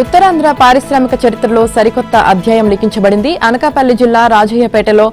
ఉత్తరాంధ్ర పారిశ్రామిక చరిత్రలో సరికొత్త అధ్యాయం లిఖించబడింది. అనకాపల్లి జిల్లా రాజయ్యపేటలో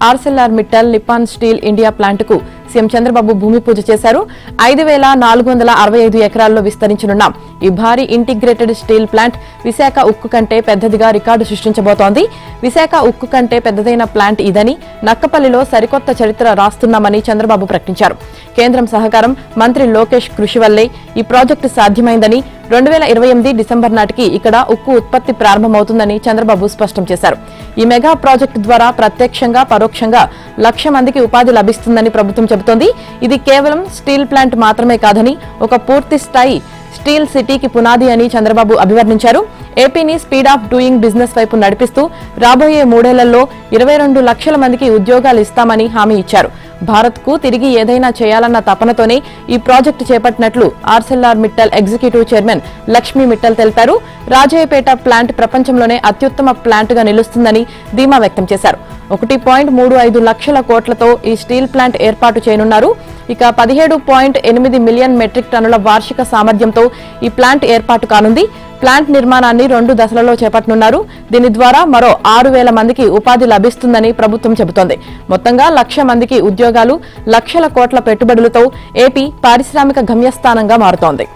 Arcelor Mittal Nippon steel India ప్లాంట్కు సీఎం చంద్రబాబు భూమి పూజ చేశారు. 5,465 ఎకరాల్లో విస్తరించనున్న ఈ భారీ ఇంటిగ్రేటెడ్ స్టీల్ ప్లాంట్ విశాఖ ఉక్కు కంటే పెద్దదిగా రికార్డు సృష్టించబోతోంది. విశాఖ ఉక్కు కంటే పెద్దదైన ప్లాంట్ ఇదని, నక్కపల్లిలో సరికొత్త చరిత్ర రాస్తున్నామని చంద్రబాబు ప్రకటించారు. కేంద్రం సహకారం, మంత్రి లోకేష్ కృషి వల్లే ఈ ప్రాజెక్టు సాధ్యమైందని, 2028 డిసెంబర్ నాటికి ఇక్కడ ఉక్కు ఉత్పత్తి ప్రారంభమవుతుందని చంద్రబాబు స్పష్టం చేశారు. ఈ మెగా ప్రాజెక్టు ద్వారా ప్రత్యక్షంగా, పరోక్షంగా 1,00,000 మందికి ఉపాధి లభిస్తుందని ప్రభుత్వం చెబుతోంది. ఇది కేవలం స్టీల్ ప్లాంట్ మాత్రమే కాదని, ఒక పూర్తి స్థాయి స్టీల్ సిటీకి పునాది అని చంద్రబాబు అభివర్ణించారు. ఏపీని స్పీడ్ ఆఫ్ డూయింగ్ బిజినెస్ వైపు నడిపిస్తూ రాబోయే 3 ఏళ్లలో 22 లక్షల మందికి ఉద్యోగాలు ఇస్తామని హామీ ఇచ్చారు. భారత్కు తిరిగి ఏదైనా చేయాలన్న తపనతోనే ఈ ప్రాజెక్టు చేపట్టినట్లు ఆర్సెల్ఆర్ మిట్టల్ ఎగ్జిక్యూటివ్ చైర్మన్ లక్ష్మీ మిట్టల్ తెలిపారు. రాజయ్యపేట ప్లాంట్ ప్రపంచంలోనే అత్యుత్తమ ప్లాంట్గా నిలుస్తుందని ధీమా వ్యక్తం చేశారు. 1.35 లక్షల కోట్లతో ఈ స్టీల్ ప్లాంట్ ఏర్పాటు చేయనున్నారు. ఇక 17.8 మిలియన్ మెట్రిక్ టన్నుల వార్షిక సామర్థ్యంతో ఈ ప్లాంట్ ఏర్పాటు కానుంది. ప్లాంట్ నిర్మాణాన్ని 2 దశలలో చేపట్టనున్నారు. దీని ద్వారా మరో 6,000 మందికి ఉపాధి లభిస్తుందని ప్రభుత్వం చెబుతోంది. మొత్తంగా 1,00,000 మందికి ఉద్యోగాలు, లక్షల కోట్ల పెట్టుబడులతో ఏపీ పారిశ్రామిక గమ్యస్థానంగా మారుతోంది.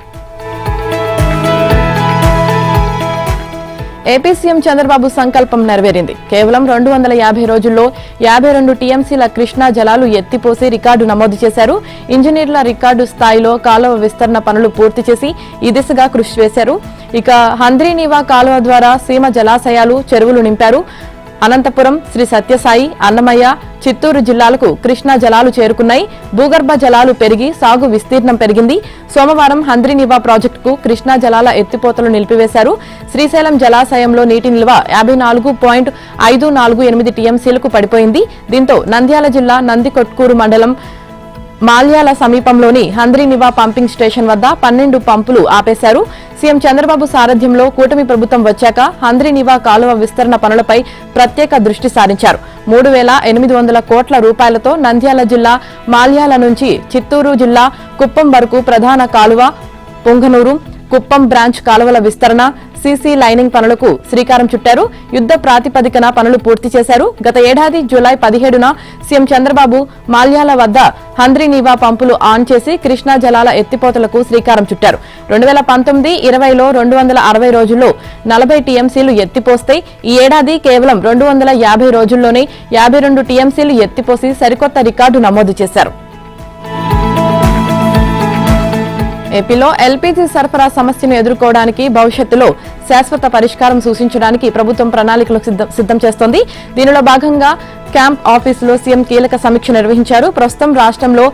ఏపీ సీఎం చంద్రబాబు సంకల్పం నెరవేరింది. కేవలం 250 రోజుల్లో 52 టీఎంసీల కృష్ణా జలాలు ఎత్తిపోసి రికార్డు నమోదు చేశారు. ఇంజనీర్ల రికార్డు స్థాయిలో కాలువ విస్తరణ పనులు పూర్తి చేసి ఈ దిశగా కృషి చేశారు. ఇక హంద్రీనీవా కాలువ ద్వారా సీమ జలాశయాలు, చెరువులు నింపారు. అనంతపురం, శ్రీ సత్యసాయి, అన్నమయ్య, చిత్తూరు జిల్లాలకు కృష్ణా జలాలు చేరుకున్నాయి. భూగర్భ జలాలు పెరిగి సాగు విస్తీర్ణం పెరిగింది. సోమవారం హంద్రీనీవా ప్రాజెక్టుకు కృష్ణా జలాల ఎత్తిపోతలు నిలిపివేశారు. శ్రీశైలం జలాశయంలో నీటి నిల్వ 54.548 టీఎంసీలకు పడిపోయింది. దీంతో నంద్యాల జిల్లా నందికొట్కూరు మండలం మాల్యాల సమీపంలోని హంద్రీనీవా పంపింగ్ స్టేషన్ వద్ద 12 పంపులు ఆపేశారు. సీఎం చంద్రబాబు సారథ్యంలో కూటమి ప్రభుత్వం వచ్చాక హంద్రీనీవా కాలువ విస్తరణ పనులపై ప్రత్యేక దృష్టి సారించారు. 3,800 కోట్ల రూపాయలతో నంద్యాల జిల్లా మాల్యాల నుంచి చిత్తూరు జిల్లా కుప్పం వరకు ప్రధాన కాలువ, పొంగనూరు, కుప్పం బ్రాంచ్ కాలువల విస్తరణ, సీసీ లైనింగ్ పనులకు శ్రీకారం చుట్టారు. యుద్ద ప్రాతిపదికన పనులు పూర్తి చేశారు. గత ఏడాది జూలై 17న సీఎం చంద్రబాబు మాల్యాల వద్ద హంద్రీనీవా పంపులు ఆన్ చేసి కృష్ణా జలాల ఎత్తిపోతలకు శ్రీకారం చుట్టారు. 2019-20లో 260 రోజుల్లో 40 టీఎంసీలు ఎత్తిపోస్తే ఈ ఏడాది కేవలం 250 రోజుల్లోనే 52 టీఎంసీలు ఎత్తిపోసి సరికొత్త రికార్డు నమోదు చేశారు. ఏపీలో ఎల్పీజీ సరఫరా సమస్యను ఎదుర్కోవడానికి భవిష్యత్తులో శాశ్వత పరిష్కారం సూచించడానికి ప్రభుత్వం ప్రణాళికలు సిద్ధం చేస్తోంది. దీనిలో భాగంగా క్యాంప్ ఆఫీసులో సీఎం కీలక సమీక్ష నిర్వహించారు. ప్రస్తుతం రాష్ట్రంలో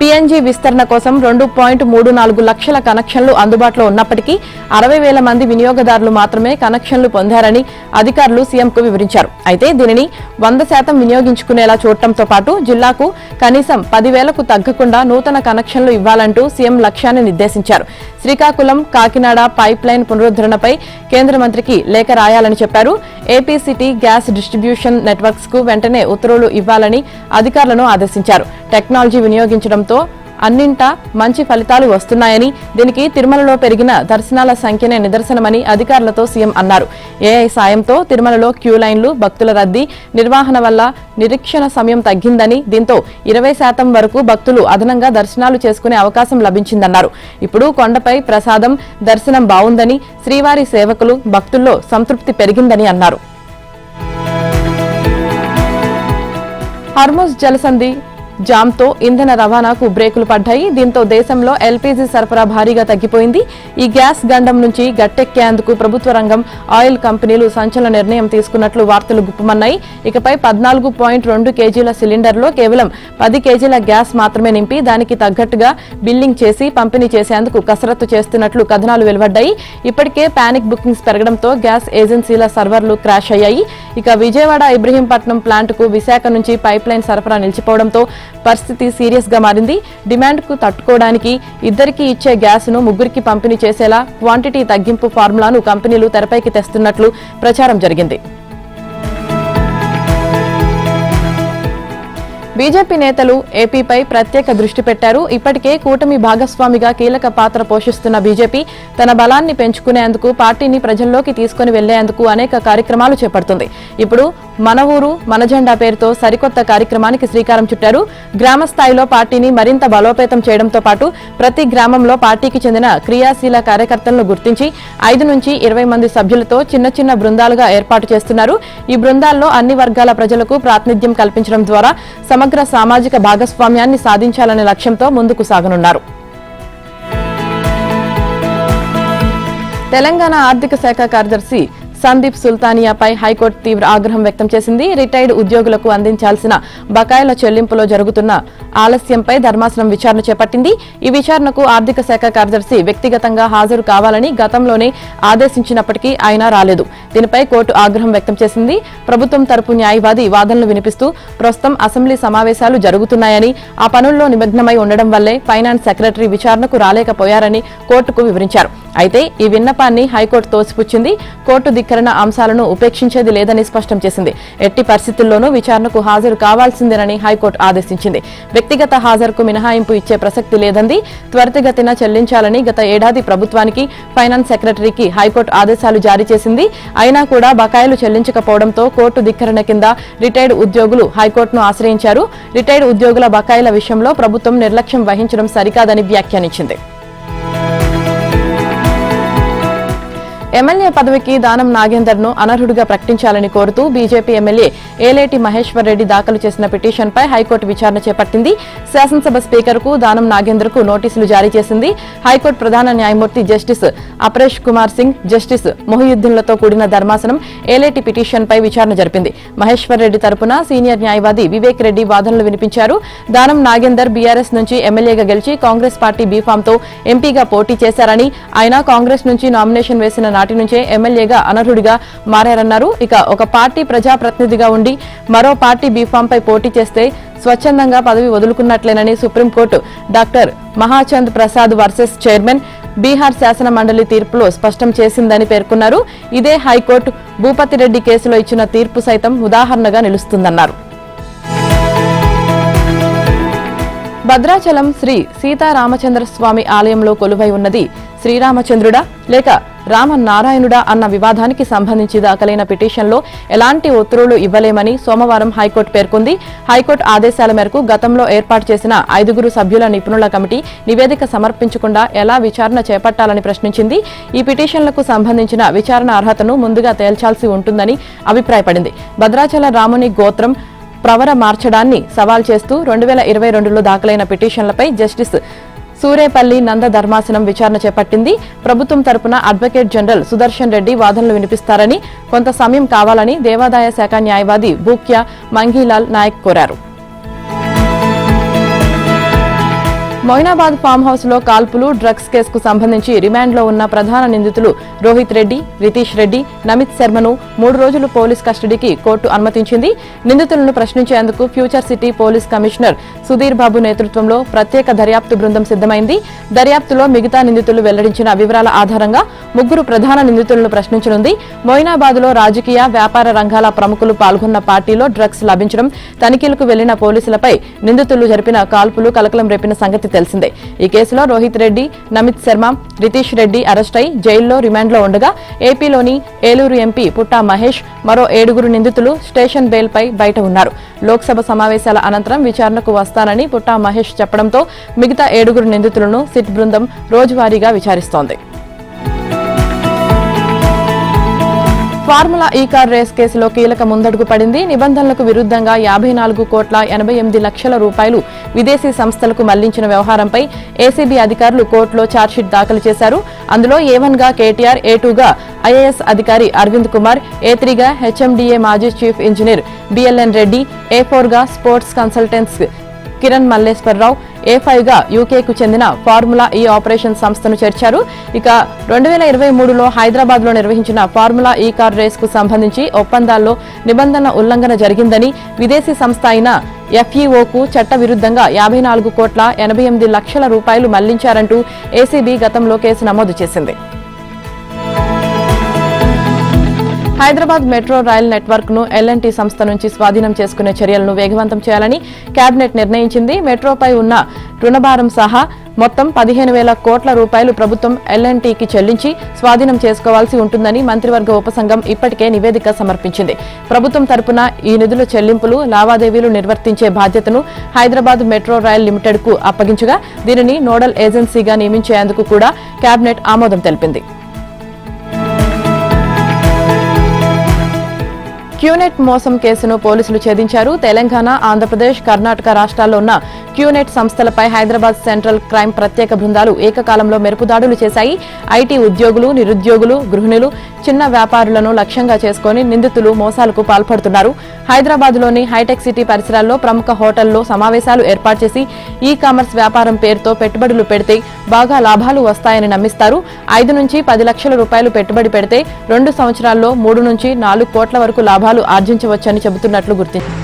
పీఎన్జీ విస్తరణ కోసం 2.34 లక్షల కనెక్షన్లు అందుబాటులో ఉన్నప్పటికీ 60,000 మంది వినియోగదారులు మాత్రమే కనెక్షన్లు పొందారని అధికారులు సీఎంకు వివరించారు. అయితే దీనిని 100% వినియోగించుకునేలా చూడటంతో పాటు జిల్లాకు కనీసం 10,000కు తగ్గకుండా నూతన కనెక్షన్లు ఇవ్వాలంటూ సీఎం లక్ష్యాన్ని నిర్దేశించారు. శ్రీకాకుళం, కాకినాడ పైప్ లైన్ పునరుద్ధరణపై కేంద్ర మంత్రికి లేఖ రాయాలని చెప్పారు. AP city gas distribution networks కు వెంటనే ఉత్తర్వులు ఇవ్వాలని అధికారులను ఆదేశించారు. టెక్నాలజీ వినియోగించడంతో అన్నింటా మంచి ఫలితాలు వస్తున్నాయని, దీనికి తిరుమలలో పెరిగిన దర్శనాల సంఖ్యనే నిదర్శనమని అధికారులతో సీఎం అన్నారు. ఏఐ సాయంతో తిరుమలలో క్యూ లైన్లు, భక్తుల రద్దీ నిర్వహణ వల్ల నిరీక్షణ సమయం తగ్గిందని, దీంతో 20% వరకు భక్తులు అదనంగా దర్శనాలు చేసుకునే అవకాశం లభించిందన్నారు. ఇప్పుడు కొండపై ప్రసాదం, దర్శనం బావుందని, శ్రీవారి సేవకులు, భక్తుల్లో సంతృప్తి పెరిగిందని అన్నారు. హార్ముజ్ జలసంధి జామ్తో ఇంధన రవాణాకు బ్రేకులు పడ్డాయి. దీంతో దేశంలో ఎల్పీజీ సరఫరా భారీగా తగ్గిపోయింది. ఈ గ్యాస్ గండం నుంచి గట్టెక్కేందుకు ప్రభుత్వ రంగం, ఆయిల్ కంపెనీలు సంచలన నిర్ణయం తీసుకున్నట్లు వార్తలు గుప్పమన్నాయి. ఇకపై 14.2 కేజీల సిలిండర్లో కేవలం 10 కేజీల గ్యాస్ మాత్రమే నింపి దానికి తగ్గట్టుగా బిల్లింగ్ చేసి పంపిణీ చేసేందుకు కసరత్తు చేస్తున్నట్లు కథనాలు వెలువడ్డాయి. ఇప్పటికే పానిక్ బుకింగ్స్ పెరగడంతో గ్యాస్ ఏజెన్సీల సర్వర్లు క్రాష్ అయ్యాయి. ఇక విజయవాడ ఇబ్రహీంపట్నం ప్లాంటుకు విశాఖ నుంచి పైప్ లైన్ సరఫరా నిలిచిపోవడంతో పరిస్థితి సీరియస్ గా మారింది. డిమాండ్ కు తట్టుకోవడానికి ఇద్దరికి ఇచ్చే గ్యాస్ ను ముగ్గురికి పంపిణీ చేసేలా క్వాంటిటీ తగ్గింపు ఫార్ములాను కంపెనీలు తెరపైకి తెస్తున్నట్లు ప్రచారం జరిగింది. బీజేపీ నేతలు ఏపీపై ప్రత్యేక దృష్టి పెట్టారు. ఇప్పటికే కూటమి భాగస్వామిగా కీలక పాత్ర పోషిస్తున్న బీజేపీ తన బలాన్ని పెంచుకునేందుకు పార్టీని ప్రజల్లోకి తీసుకుని వెళ్లేందుకు అనేక కార్యక్రమాలు చేపడుతుంది. ఇప్పుడు మన ఊరు మన జెండా పేరుతో సరికొత్త కార్యక్రమానికి శ్రీకారం చుట్టారు. గ్రామ స్థాయిలో పార్టీని మరింత బలోపేతం చేయడంతో పాటు ప్రతి గ్రామంలో పార్టీకి చెందిన క్రియాశీల కార్యకర్తలను గుర్తించి 5 నుంచి 20 మంది సభ్యులతో చిన్న చిన్న బృందాలుగా ఏర్పాటు చేస్తున్నారు. ఈ బృందాల్లో అన్ని వర్గాల ప్రజలకు ప్రాతినిధ్యం కల్పించడం ద్వారా సమగ్ర సామాజిక భాగస్వామ్యాన్ని సాధించాలనే లక్ష్యంతో ముందుకు సాగనున్నారు. తెలంగాణ ఆర్థిక శాఖ కార్యదర్శి సందీప్ సుల్తానియాపై హైకోర్టు తీవ్ర ఆగ్రహం వ్యక్తం చేసింది. రిటైర్డ్ ఉద్యోగులకు అందించాల్సిన బకాయిల చెల్లింపులో జరుగుతున్న ఆలస్యంపై ధర్మాసనం విచారణ చేపట్టింది. ఈ విచారణకు ఆర్థిక శాఖ కార్యదర్శి వ్యక్తిగతంగా హాజరు కావాలని గతంలోనే ఆదేశించినప్పటికీ ఆయన రాలేదు. దీనిపై కోర్టు ఆగ్రహం వ్యక్తం చేసింది. ప్రభుత్వం తరపు న్యాయవాది వాదనలు వినిపిస్తూ ప్రస్తుతం అసెంబ్లీ సమావేశాలు జరుగుతున్నాయని, ఆ పనుల్లో నిమగ్నమై ఉండడం వల్లే ఫైనాన్స్ సెక్రటరీ విచారణకు రాలేకపోయారని కోర్టుకు వివరించారు. అయితే ఈ విన్నపాన్ని హైకోర్టు తోసిపుచ్చింది. కోర్టు ధిక్కరణ అంశాలను ఉపేక్షించేది లేదని స్పష్టం చేసింది. ఎట్టి పరిస్థితుల్లోనూ విచారణకు హాజరు కావాల్సిందేనని హైకోర్టు ఆదేశించింది. వ్యక్తిగత హాజరుకు మినహాయింపు ఇచ్చే ప్రసక్తి లేదంది. త్వరితగతిన చెల్లించాలని గత ఏడాది ప్రభుత్వానికి ఫైనాన్స్ సెక్రటరీకి హైకోర్టు ఆదేశాలు జారీ చేసింది. అయినా కూడా బకాయిలు చెల్లించకపోవడంతో కోర్టు ధిక్కరణ కింద రిటైర్డ్ ఉద్యోగులు హైకోర్టును ఆశ్రయించారు. రిటైర్డ్ ఉద్యోగుల బకాయిల విషయంలో ప్రభుత్వం నిర్లక్ష్యం వహించడం సరికాదని వ్యాఖ్యానించింది. ఎమ్మెల్యే పదవికి దానం నాగేందర్ ను అనర్హుడిగా ప్రకటించాలని కోరుతూ బీజేపీ ఎమ్మెల్యే ఏలేటి మహేశ్వర్ రెడ్డి దాఖలు చేసిన పిటిషన్పై హైకోర్టు విచారణ చేపట్టింది. శాసనసభ స్పీకర్ కు దానం నాగేందర్ కు నోటీసులు జారీ చేసింది. హైకోర్టు ప్రధాన న్యాయమూర్తి జస్టిస్ అపరేష్ కుమార్ సింగ్, జస్టిస్ మొహియుద్దీన్లతో కూడిన ధర్మాసనం ఏలేటి పిటిషన్పై విచారణ జరిపింది. మహేశ్వర్ రెడ్డి తరపున సీనియర్ న్యాయవాది వివేక్ రెడ్డి వాదనలు వినిపించారు. దానం నాగేందర్ బీఆర్ఎస్ నుంచి ఎమ్మెల్యేగా గెలిచి కాంగ్రెస్ పార్టీ బీఫామ్తో ఎంపీగా పోటీ చేశారని, ఆయన కాంగ్రెస్ నుంచి నామినేషన్ వేసిన నాటి నుంచే ఎమ్మెల్యేగా అనర్హుడిగా మారారన్నారు. ఇక ఒక పార్టీ ప్రజాప్రతినిధిగా ఉండి మరో పార్టీ బీఫామ్ పై పోటీ చేస్తే స్వచ్ఛందంగా పదవి వదులుకున్నట్లేనని supreme court doctor Mahachand Prasad versus chairman Bihar శాసన మండలి తీర్పులో స్పష్టం చేసిందని పేర్కొన్నారు. ఇదే హైకోర్టు భూపతిరెడ్డి కేసులో ఇచ్చిన తీర్పు సైతం ఉదాహరణగా నిలుస్తుందన్నారు. భద్రాచలం శ్రీ సీతారామచంద్రస్వామి ఆలయంలో కొలువై ఉన్నది శ్రీరామచంద్రుడా లేక రామనారాయణుడా అన్న వివాదానికి సంబంధించి దాఖలైన పిటిషన్లో ఎలాంటి ఉత్తర్వులు ఇవ్వలేమని సోమవారం హైకోర్టు పేర్కొంది. హైకోర్టు ఆదేశాల మేరకు గతంలో ఏర్పాటు చేసిన 5 సభ్యుల నిపుణుల కమిటీ నివేదిక సమర్పించకుండా ఎలా విచారణ చేపట్టాలని ప్రశ్నించింది. ఈ పిటిషన్లకు సంబంధించిన విచారణ అర్హతను ముందుగా తేల్చాల్సి ఉంటుందని అభిప్రాయపడింది. భద్రాచల రాముని గోత్రం ప్రవర మార్చడాన్ని సవాల్ చేస్తూ 2022లో దాఖలైన పిటిషన్లపై జస్టిస్ సూరేపల్లి నంద ధర్మాసనం విచారణ చేపట్టింది. ప్రభుత్వం తరపున అడ్వకేట్ జనరల్ సుదర్శన్ రెడ్డి వాదనలు వినిపిస్తారని, కొంత సమయం కావాలని దేవాదాయ శాఖ న్యాయవాది బూక్యా మంగీలాల్ నాయక్ కోరారు. మొయినాబాద్ ఫామ్ హౌస్ లో కాల్పులు, డ్రగ్స్ కేసుకు సంబంధించి రిమాండ్లో ఉన్న ప్రధాన నిందితులు రోహిత్ రెడ్డి, రితీష్ రెడ్డి, నమిత్ శర్మను 3 రోజులు పోలీస్ కస్టడీకి కోర్టు అనుమతించింది. నిందితులను ప్రశ్నించేందుకు future city police commissioner Sudheer Babu నేతృత్వంలో ప్రత్యేక దర్యాప్తు బృందం సిద్దమైంది. దర్యాప్తులో మిగతా నిందితులు వెల్లడించిన వివరాల ఆధారంగా 3 ప్రధాన నిందితులను ప్రశ్నించనుంది. మొయినాబాద్ లో రాజకీయ, వ్యాపార రంగాల ప్రముఖులు పాల్గొన్న పార్టీలో డ్రగ్స్ లభించడం, తనిఖీలకు వెళ్లిన పోలీసులపై నిందితులు జరిపిన కాల్పులు కలకలం రేపిన సంగతి తెలిసిందే. ఈ కేసులో రోహిత్ రెడ్డి, నమిత్ శర్మ, రితీష్ రెడ్డి అరెస్ట్ అయి జైల్లో రిమాండ్లో ఉండగా ఏపీలోని ఏలూరు ఎంపీ పుట్టా మహేష్, మరో 7 నిందితులు స్టేషన్ బెయిల్ పై బయట ఉన్నారు. లోక్సభ సమావేశాల అనంతరం విచారణకు వస్తానని పుట్టా మహేష్ చెప్పడంతో మిగతా 7 నిందితులను సిట్ బృందం రోజువారీగా విచారిస్తోంది. ఫార్ములా ఈ కార్ రేస్ కేసులో కీలక ముందడుగు పడింది. నిబంధనలకు విరుద్ధంగా 54,88,00,000 రూపాయలు విదేశీ సంస్థలకు మళ్లించిన వ్యవహారంపై ఏసీబీ అధికారులు కోర్టులో ఛార్జ్షీట్ దాఖలు చేశారు. అందులో A1 గా కేటీఆర్, A2 గా ఐఏఎస్ అధికారి అరవింద్ కుమార్, A3 గా హెచ్ఎండిఏ మాజీ chief engineer BLN Reddy, A4 గా sports consultants Kiran Malleswara Rao, A5 గా యూకేకు చెందిన ఫార్ములా ఈ ఆపరేషన్ సంస్థను చేర్చారు. ఇక 2023లో హైదరాబాద్ లో నిర్వహించిన ఫార్ములా ఈ కార్ రేస్ కు సంబంధించి ఒప్పందాల్లో నిబంధనల ఉల్లంఘన జరిగిందని, విదేశీ సంస్థ అయిన FEOకు చట్ట విరుద్ధంగా 54,88,00,000 రూపాయలు మళ్లించారంటూ ఏసీబీ గతంలో కేసు నమోదు చేసింది. హైదరాబాద్ మెట్రో రైల్ నెట్వర్క్ ను ఎల్ఎన్టీ సంస్థ నుంచి స్వాధీనం చేసుకునే చర్యలను వేగవంతం చేయాలని కేబినెట్ నిర్ణయించింది. మెట్రోపై ఉన్న రుణభారం సహా మొత్తం 15,000 కోట్ల రూపాయలు ప్రభుత్వం ఎల్ఎన్టీకి చెల్లించి స్వాధీనం చేసుకోవాల్సి ఉంటుందని మంత్రివర్గ ఉపసంఘం ఇప్పటికే నివేదిక సమర్పించింది. ప్రభుత్వం తరపున ఈ నిధుల చెల్లింపులు, లావాదేవీలు నిర్వర్తించే బాధ్యతను హైదరాబాద్ మెట్రో రైల్ లిమిటెడ్ కు అప్పగించగా దీనిని నోడల్ ఏజెన్సీగా నియమించేందుకు కూడా కేబినెట్ ఆమోదం తెలిపింది. క్యూనెట్ మోసం కేసును పోలీసులు ఛేదించారు. తెలంగాణ, ఆంధ్రప్రదేశ్, కర్ణాటక రాష్ట్రాల్లో ఉన్న క్యూనెట్ సంస్థలపై హైదరాబాద్ సెంట్రల్ క్రైమ్ ప్రత్యేక బృందాలు ఏకకాలంలో మెరుపుదాడులు చేశాయి. ఐటీ ఉద్యోగులు, నిరుద్యోగులు, గృహిణులు, చిన్న వ్యాపారులను లక్ష్యంగా చేసుకుని నిందితులు మోసాలకు పాల్పడుతున్నారు. హైదరాబాద్లోని హైటెక్ సిటీ పరిసరాల్లో ప్రముఖ హోటల్లో సమావేశాలు ఏర్పాటు చేసి ఈ కామర్స్ వ్యాపారం పేరుతో పెట్టుబడులు పెడితే బాగా లాభాలు వస్తాయని నమ్మిస్తారు. 5 నుంచి 10 లక్షల రూపాయలు పెట్టుబడి పెడితే 2 సంవత్సరాల్లో 3 నుంచి 4 కోట్ల వరకు లాభాలు ఆర్జించవచ్చని చెబుతున్నట్లు గుర్తించారు.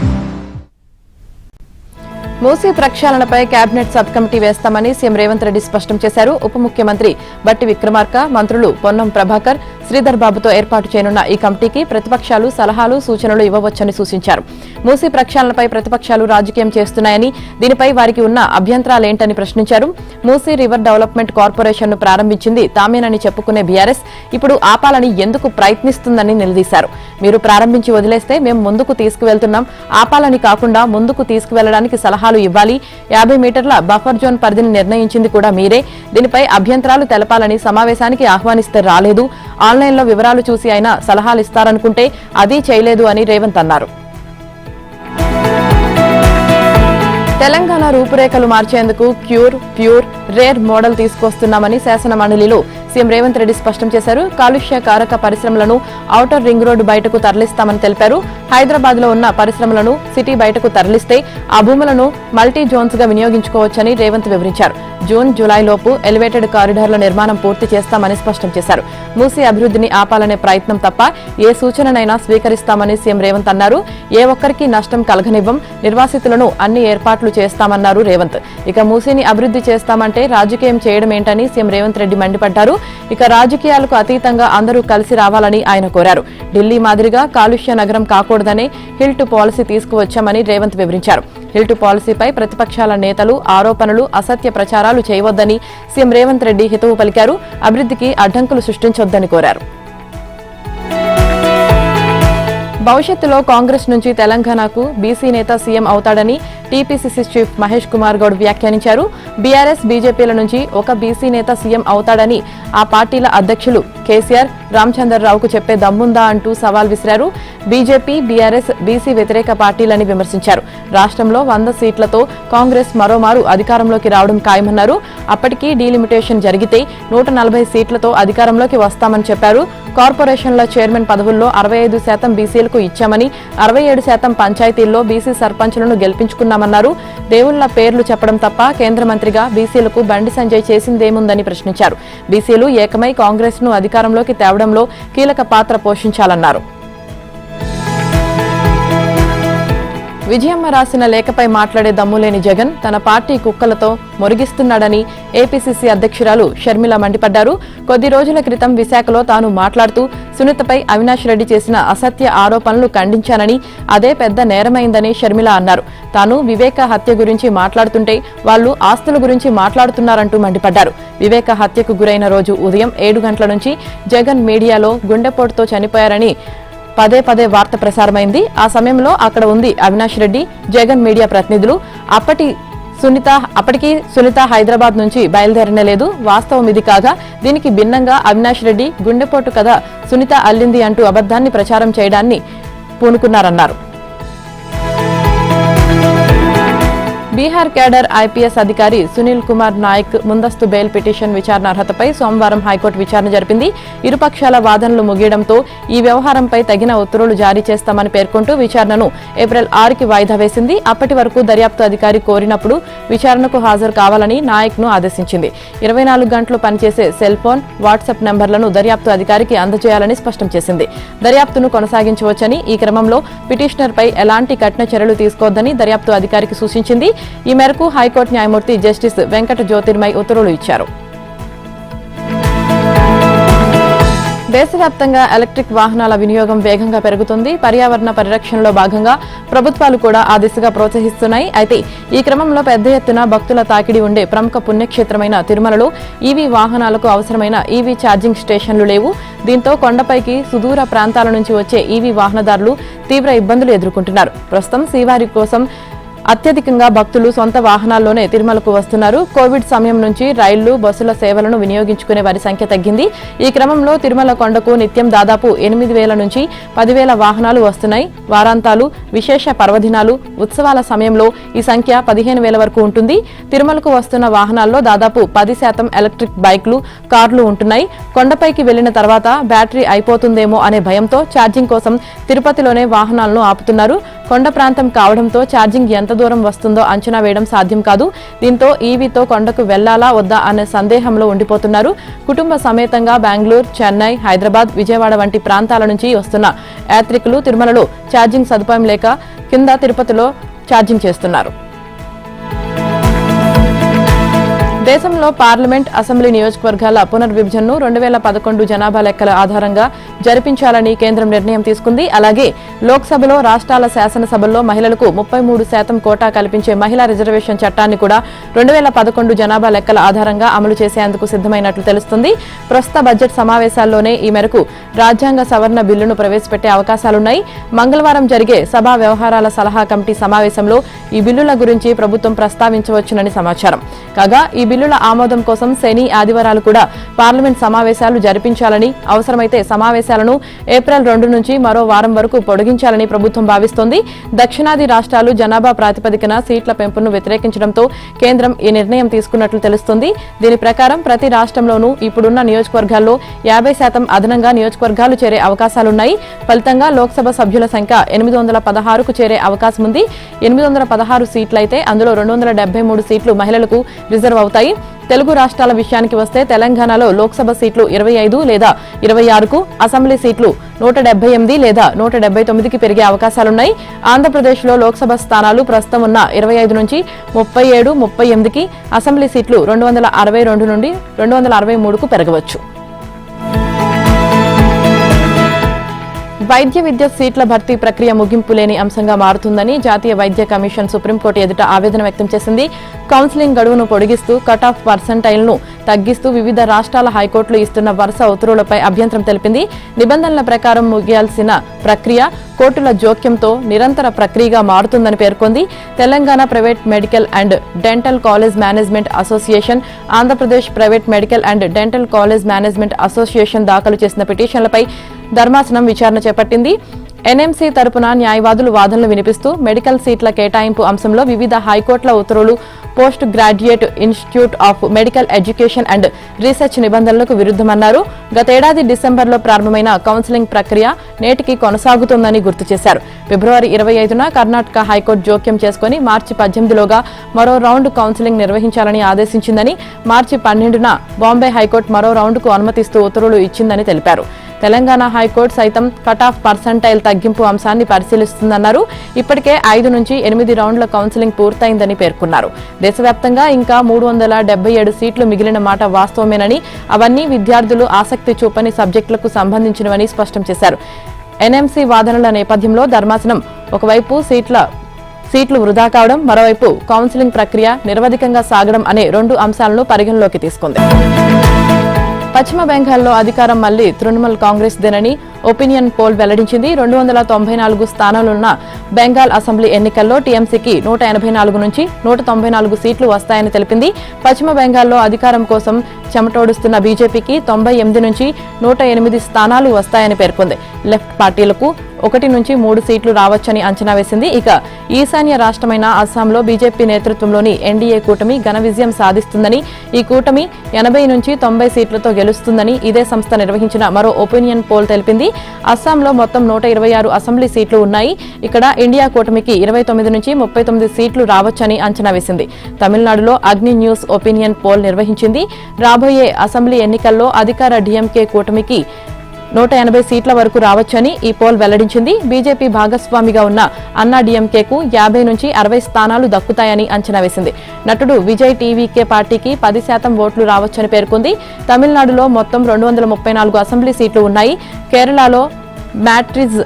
మూసీ ప్రక్షాళనపై కేబినెట్ సబ్ కమిటీ వేస్తామని సీఎం రేవంత్ రెడ్డి స్పష్టం చేశారు. ఉప ముఖ్యమంత్రి బట్టి విక్రమార్క, మంత్రులు పొన్నం ప్రభాకర్, శ్రీధర్ బాబుతో ఏర్పాటు చేయనున్న ఈ కమిటీకి ప్రతిపక్షాలు సలహాలు, సూచనలు ఇవ్వవచ్చని సూచించారు. మూసీ ప్రక్షాళనపై ప్రతిపక్షాలు రాజకీయం చేస్తున్నాయని, దీనిపై వారికి ఉన్న అభ్యంతరాలేంటని ప్రశ్నించారు. మూసీ రివర్ డెవలప్మెంట్ కార్పొరేషన్ ను ప్రారంభించింది తామేనని చెప్పుకునే బీఆర్ఎస్ ఇప్పుడు ఆపాలని ఎందుకు ప్రయత్నిస్తుందని నిలదీశారు. మీరు ప్రారంభించి వదిలేస్తే మేము ముందుకు తీసుకువెళ్తున్నాం, ఆపాలని కాకుండా ముందుకు తీసుకువెళ్లడానికి సలహాలు ఇవ్వాలి. 50 మీటర్ల బఫర్ జోన్ పరిధిని నిర్ణయించింది కూడా మీరే. దీనిపై అభ్యంతరాలు తెలపాలని సమావేశానికి ఆహ్వానిస్తే రాలేదు. ఆన్లైన్లో వివరాలు చూసి అయినా సలహాలు ఇస్తారనుకుంటే అది చేయలేదు అని రేవంత్ అన్నారు. తెలంగాణ రూపురేఖలు మార్చేందుకు ప్యూర్ రేర్ మోడల్ తీసుకొస్తున్నామని శాసన మండలిలో సీఎం రేవంత్ రెడ్డి స్పష్టం చేశారు. కాలుష్య కారక పరిశ్రమలను ఔటర్ రింగ్ రోడ్డు బయటకు తరలిస్తామని తెలిపారు. హైదరాబాద్ లో ఉన్న పరిశ్రమలను సిటీ బయటకు తరలిస్తే ఆ భూములను మల్టీ జోన్స్ గా వినియోగించుకోవచ్చని రేవంత్ వివరించారు. జూన్, జూలైలోపు ఎలివేటెడ్ కారిడార్ల నిర్మాణం పూర్తి చేస్తామని స్పష్టం చేశారు. మూసీ అభివృద్ధిని ఆపాలనే ప్రయత్నం తప్ప ఏ సూచననైనా స్వీకరిస్తామని సీఎం రేవంత్ అన్నారు. ఏ ఒక్కరికి నష్టం కలగనివ్వం, నిర్వాసితులను అన్ని ఏర్పాట్లు చేస్తామన్నారు రేవంత్. ఇక మూసీని అభివృద్ధి చేస్తామంటే రాజకీయం చేయడం ఏంటని సీఎం రేవంత్ రెడ్డి మండిపడ్డారు. ఇక రాజకీయాలకు అతీతంగా అందరూ కలిసి రావాలని ఆయన కోరారు. ఢిల్లీ మాదిరిగా కాలుష్య నగరం కాకూడదనే హిల్ టు పాలసీ తీసుకువచ్చామని రేవంత్ వివరించారు. హిల్ టు పాలసీపై ప్రతిపక్షాల నేతలు ఆరోపణలు, అసత్య ప్రచారాలు చేయవద్దని సీఎం రేవంత్ రెడ్డి హితవు పలికారు. అభివృద్ధికి అడ్డంకులు సృష్టించొద్దని కోరారు. భవిష్యత్తులో కాంగ్రెస్ నుంచి తెలంగాణకు బీసీ నేత సీఎం అవుతాడని టీపీసీసీ చీఫ్ మహేష్ కుమార్ గౌడ్ వ్యాఖ్యానించారు. బీఆర్ఎస్, బీజేపీల నుంచి ఒక బీసీ నేత సీఎం అవుతాడని ఆ పార్టీల అధ్యక్షులు కేసీఆర్, రామచంద్రరావుకు చెప్పే దమ్ముందా అంటూ సవాల్ విసిరారు. బీజేపీ, బీఆర్ఎస్ బీసీ వ్యతిరేక పార్టీలని విమర్శించారు. రాష్ట్రంలో 100 సీట్లతో కాంగ్రెస్ మరోమారు అధికారంలోకి రావడం ఖాయమన్నారు. అప్పటికీ డీలిమిటేషన్ జరిగితే 140 సీట్లతో అధికారంలోకి వస్తామని చెప్పారు. కార్పొరేషన్ల చైర్మన్ పదవుల్లో 65% బీసీలకు ఇచ్చామని, 67% పంచాయతీల్లో బీసీ సర్పంచులను గెలిపించుకున్నామన్నారు. దేవుళ్ల పేర్లు చెప్పడం తప్ప కేంద్ర మంత్రిగా బీసీలకు బండి సంజయ్ చేసిందేముందని ప్రశ్నించారు. బీసీలు ఏకమై కాంగ్రెస్ ను అధికారంలోకి తేవడంలో కీలక పాత్ర పోషించాలన్నారు. విజయమ్మ రాసిన లేఖపై మాట్లాడే దమ్ములేని జగన్ తన పార్టీ కుక్కలతో మొరిగిస్తున్నాడని ఏపీసీసీ అధ్యక్షురాలు షర్మిల మండిపడ్డారు. కొద్ది రోజుల క్రితం విశాఖలో తాను మాట్లాడుతూ సునీతపై అవినాష్ రెడ్డి చేసిన అసత్య ఆరోపణలు ఖండించానని, అదే పెద్ద నేరమైందని షర్మిల అన్నారు. తాను వివేక హత్య గురించి మాట్లాడుతుంటే వాళ్లు ఆస్తుల గురించి మాట్లాడుతున్నారంటూ మండిపడ్డారు. వివేక హత్యకు గురైన రోజు ఉదయం 7 గంటల నుంచి జగన్ మీడియాలో గుండెపోటుతో చనిపోయారని పదే వార్త ప్రసారమైంది. ఆ సమయంలో అక్కడ ఉంది అవినాష్ రెడ్డి, జగన్ మీడియా ప్రతినిధులు. అప్పటికి సునీత హైదరాబాద్ నుంచి బయలుదేరనేలేదు. వాస్తవం ఇది కాగా దీనికి భిన్నంగా అవినాష్ రెడ్డి గుండెపోటు కథ సునీత అల్లింది అంటూ అబద్ధాన్ని ప్రచారం చేయడాన్ని పూనుకున్నారన్నారు. బీహార్ కేడర్ ఐపీఎస్ అధికారి సునీల్ కుమార్ నాయక్ ముందస్తు బెయిల్ పిటిషన్ విచారణ అర్హతపై సోమవారం హైకోర్టు విచారణ జరిపింది. ఇరుపక్షాల వాదనలు ముగియడంతో ఈ వ్యవహారంపై తగిన ఉత్తర్వులు జారీ చేస్తామని పేర్కొంటూ విచారణను ఏప్రిల్ 6కి వాయిదా వేసింది. అప్పటి వరకు దర్యాప్తు అధికారి కోరినప్పుడు విచారణకు హాజరు కావాలని నాయక్ ను ఆదేశించింది. 24 గంటలు పనిచేసే సెల్ ఫోన్, వాట్సాప్ నెంబర్లను దర్యాప్తు అధికారికి అందజేయాలని స్పష్టం చేసింది. దర్యాప్తును కొనసాగించవచ్చని, ఈ క్రమంలో పిటిషనర్పై ఎలాంటి కఠిన చర్యలు తీసుకోవద్దని దర్యాప్తు అధికారికి సూచించింది. ఈ మేరకు హైకోర్టు న్యాయమూర్తి జస్టిస్ వెంకట జ్యోతిర్మయ్ ఉత్తర్వులు ఇచ్చారు. దేశవ్యాప్తంగా ఎలక్ట్రిక్ వాహనాల వినియోగం వేగంగా పెరుగుతుంది. పర్యావరణ పరిరక్షణలో భాగంగా ప్రభుత్వాలు కూడా ఆ దిశగా ప్రోత్సహిస్తున్నాయి. అయితే ఈ క్రమంలో పెద్ద ఎత్తున భక్తుల తాకిడి ఉండే ప్రముఖ పుణ్యక్షేత్రమైన తిరుమలలో ఈవీ వాహనాలకు అవసరమైన ఈవీ ఛార్జింగ్ స్టేషన్లు లేవు. దీంతో కొండపైకి సుదూర ప్రాంతాల నుంచి వచ్చే ఈవీ వాహనదారులు తీవ్ర ఇబ్బందులు ఎదుర్కొంటున్నారు. ప్రస్తుతం శ్రీవారి కోసం అత్యధికంగా భక్తులు సొంత వాహనాల్లోనే తిరుమలకు వస్తున్నారు. కోవిడ్ సమయం నుంచి రైళ్లు, బస్సుల సేవలను వినియోగించుకునే వారి సంఖ్య తగ్గింది. ఈ క్రమంలో తిరుమల కొండకు నిత్యం దాదాపు 8,000 నుంచి 10,000 వాహనాలు వస్తున్నాయి. వారాంతాలు, విశేష పర్వదినాలు, ఉత్సవాల సమయంలో ఈ సంఖ్య 15,000 వరకు ఉంటుంది. తిరుమలకు వస్తున్న వాహనాల్లో దాదాపు 10% ఎలక్ట్రిక్ బైక్లు, కార్లు ఉంటున్నాయి. కొండపైకి వెళ్లిన తర్వాత బ్యాటరీ అయిపోతుందేమో అనే భయంతో ఛార్జింగ్ కోసం తిరుపతిలోనే వాహనాలను ఆపుతున్నారు. కొండ ప్రాంతం కావడంతో ఛార్జింగ్ ఎంత దూరం వస్తుందో అంచనా వేయడం సాధ్యం కాదు. దీంతో ఈవీతో కొండకు వెళ్లాలా వద్దా అనే సందేహంలో ఉండిపోతున్నారు. కుటుంబ సమేతంగా బెంగళూరు, చెన్నై, హైదరాబాద్, విజయవాడ వంటి ప్రాంతాల నుంచి వస్తున్న యాత్రికులు తిరుమలలో ఛార్జింగ్ సదుపాయం లేక కింద తిరుపతిలో ఛార్జింగ్ చేస్తున్నారు. దేశంలో పార్లమెంట్, అసెంబ్లీ నియోజకవర్గాల పునర్విభజనను 2011 జనాభా లెక్కల ఆధారంగా జరిపించాలని కేంద్రం నిర్ణయం తీసుకుంది. అలాగే లోక్సభలో, రాష్ట్రాల శాసనసభల్లో మహిళలకు 33% కోటా కల్పించే మహిళా రిజర్వేషన్ చట్టాన్ని కూడా 2011 జనాభా లెక్కల ఆధారంగా అమలు చేసేందుకు సిద్దమైనట్లు తెలుస్తుంది. ప్రస్తుత బడ్జెట్ సమావేశాల్లోనే ఈ మేరకు రాజ్యాంగ సవరణ బిల్లును ప్రవేశపెట్టే అవకాశాలున్నాయి. మంగళవారం జరిగే సభా వ్యవహారాల సలహా కమిటీ సమావేశంలో ఈ బిల్లుల గురించి ప్రభుత్వం ప్రస్తావించవచ్చునని సమాచారం. కాగా ఈ బిల్లుల ఆమోదం కోసం శని, ఆదివారాలు కూడా పార్లమెంట్ సమావేశాలు జరిపించాలని, అవసరమైతే సమావేశాలను ఏప్రిల్ 2 నుంచి మరో వారం వరకు పొడిగించాలని ప్రభుత్వం భావిస్తోంది. దక్షిణాది రాష్ట్రాలు జనాభా ప్రాతిపదికన సీట్ల పెంపును వ్యతిరేకించడంతో కేంద్రం ఈ నిర్ణయం తీసుకున్నట్లు తెలుస్తోంది. దీని ప్రకారం ప్రతి రాష్ట్రంలోనూ ఇప్పుడున్న నియోజకవర్గాల్లో 50% అదనంగా నియోజకవర్గాలు చేరే అవకాశాలున్నాయి. ఫలితంగా లోక్సభ సభ్యుల సంఖ్య 816కు చేరే అవకాశం ఉంది. 816 సీట్లయితే అందులో 273 సీట్లు మహిళలకు రిజర్వ్ అవుతాయి. తెలుగు రాష్ట్రాల విషయానికి వస్తే తెలంగాణలో లోక్సభ సీట్లు 25 లేదా 26కు, అసెంబ్లీ సీట్లు 178 లేదా 179కి పెరిగే అవకాశాలున్నాయి. ఆంధ్రప్రదేశ్లో లోక్సభ స్థానాలు ప్రస్తుతం ఉన్న 25 నుంచి 37, 38కి, అసెంబ్లీ సీట్లు 262 నుండి 263కు పెరగవచ్చు. వైద్య విద్య సీట్ల భర్తీ ప్రక్రియ ముగింపు లేని అంశంగా మారుతుందని జాతీయ వైద్య కమిషన్ సుప్రీంకోర్టు ఎదుట ఆవేదన వ్యక్తం చేసింది. కౌన్సిలింగ్ గడువును పొడిగిస్తూ కట్-ఆఫ్ పర్సెంటైల్ను తగ్గిస్తూ వివిధ రాష్ట్రాల హైకోర్టులు ఇస్తున్న వరుస ఉత్తర్వులపై అభ్యంతరం తెలిపింది. నిబంధనల ప్రకారం ముగియాల్సిన ప్రక్రియ కోర్టుల జోక్యంతో నిరంతర ప్రక్రియగా మారుతుందని పేర్కొంది. Telangana private medical and dental college management association, Andhra Pradesh private medical and dental college management association దాఖలు చేసిన పిటిషన్లపై ధర్మాసనం విచారణ చేపట్టింది. ఎన్ఎంసీ తరపున న్యాయవాదులు వాదనలు వినిపిస్తూ మెడికల్ సీట్ల కేటాయింపు అంశంలో వివిధ హైకోర్టుల ఉత్తర్వులు post graduate institute of medical education and research నిబంధనలకు విరుద్ధమన్నారు. గతేడాది డిసెంబర్లో ప్రారంభమైన కౌన్సిలింగ్ ప్రక్రియ నేటికి కొనసాగుతోందని గుర్తు చేశారు. ఫిబ్రవరి 25న కర్ణాటక హైకోర్టు జోక్యం చేసుకుని మార్చి 18లోగా మరో రౌండ్ కౌన్సిలింగ్ నిర్వహించాలని ఆదేశించిందని, మార్చి 12న బాంబే హైకోర్టు మరో రౌండ్కు అనుమతిస్తూ ఉత్తర్వులు ఇచ్చిందని తెలిపారు. తెలంగాణ హైకోర్టు సైతం కట్-ఆఫ్ పర్సెంటైల్ తగ్గింపు అంశాన్ని పరిశీలిస్తుందన్నారు. ఇప్పటికే 5 నుంచి 8 రౌండ్ల కౌన్సిలింగ్ పూర్తయిందని పేర్కొన్నారు. దేశవ్యాప్తంగా ఇంకా 377 సీట్లు మిగిలిన మాట వాస్తవమేనని, అవన్నీ విద్యార్థులు ఆసక్తి చూపని సబ్జెక్టులకు సంబంధించినవని స్పష్టం చేశారు. ఎన్ఎంసీ వాదనల నేపథ్యంలో ధర్మాసనం ఒకవైపు సీట్లు వృధా కావడం, మరోవైపు కౌన్సిలింగ్ ప్రక్రియ నిరవధికంగా సాగడం అనే 2 అంశాలను పరిగణలోకి తీసుకుంది. పశ్చిమ బెంగాల్లో అధికారం మళ్లీ తృణమూల్ కాంగ్రెస్ దేనని ఒపీనియన్ పోల్ వెల్లడించింది. 294 స్థానాలున్న బెంగాల్ అసెంబ్లీ ఎన్నికల్లో టీఎంసీకి 184 నుంచి 194 సీట్లు వస్తాయని తెలిపింది. పశ్చిమ బెంగాల్లో అధికారం కోసం చెమటోడుస్తున్న బీజేపీకి 98 నుంచి 108 స్థానాలు వస్తాయని పేర్కొంది. లెఫ్ట్ పార్టీలకు 1 నుంచి 3 సీట్లు రావచ్చని అంచనా వేసింది. ఇక ఈశాన్య రాష్ట్రమైన అస్సాంలో బీజేపీ నేతృత్వంలోని ఎన్డీఏ కూటమి ఘన విజయం సాధిస్తుందని, ఈ కూటమి 80 నుంచి 90 సీట్లతో గెలుస్తుందని ఇదే సంస్థ నిర్వహించిన మరో ఒపీనియన్ పోల్ తెలిపింది. అస్సాంలో మొత్తం 126 అసెంబ్లీ సీట్లు ఉన్నాయి. ఇక్కడ ఇండియా కూటమికి 29 నుంచి 39 సీట్లు రావచ్చని అంచనా వేసింది. తమిళనాడులో అగ్ని న్యూస్ ఒపీనియన్ పోల్ నిర్వహించింది. రాబోయే అసెంబ్లీ ఎన్నికల్లో అధికార డీఎంకే కూటమికి 180 సీట్ల వరకు రావచ్చని ఈ పోల్ వెల్లడించింది. బీజేపీ భాగస్వామిగా ఉన్న అన్నా డీఎంకేకు 50 నుంచి 60 స్థానాలు దక్కుతాయని అంచనా వేసింది. నటుడు విజయ్ టీవీకే పార్టీకి 10% ఓట్లు రావచ్చని పేర్కొంది. తమిళనాడులో మొత్తం 234 అసెంబ్లీ సీట్లు ఉన్నాయి. కేరళలో మ్యాట్రిజ్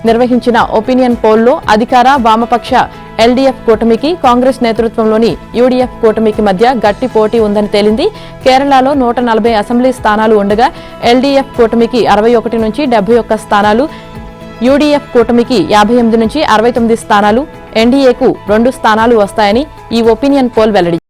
నిర్వహించిన ఒపీనియన్ పోల్లో అధికార వామపక్ష ఎల్డీఎఫ్ కూటమికి కాంగ్రెస్ నేతృత్వంలోని యూడీఎఫ్ కూటమికి మధ్య గట్టి పోటీ ఉందని తేలింది. కేరళలో 140 అసెంబ్లీ స్థానాలు ఉండగా ఎల్డీఎఫ్ కూటమికి 61 నుంచి 71 స్థానాలు, యూడీఎఫ్ కూటమికి 58 నుంచి 69 స్థానాలు, ఎన్డీఏకు 2 స్థానాలు వస్తాయని ఈ ఒపీనియన్ పోల్ వెల్లడించింది.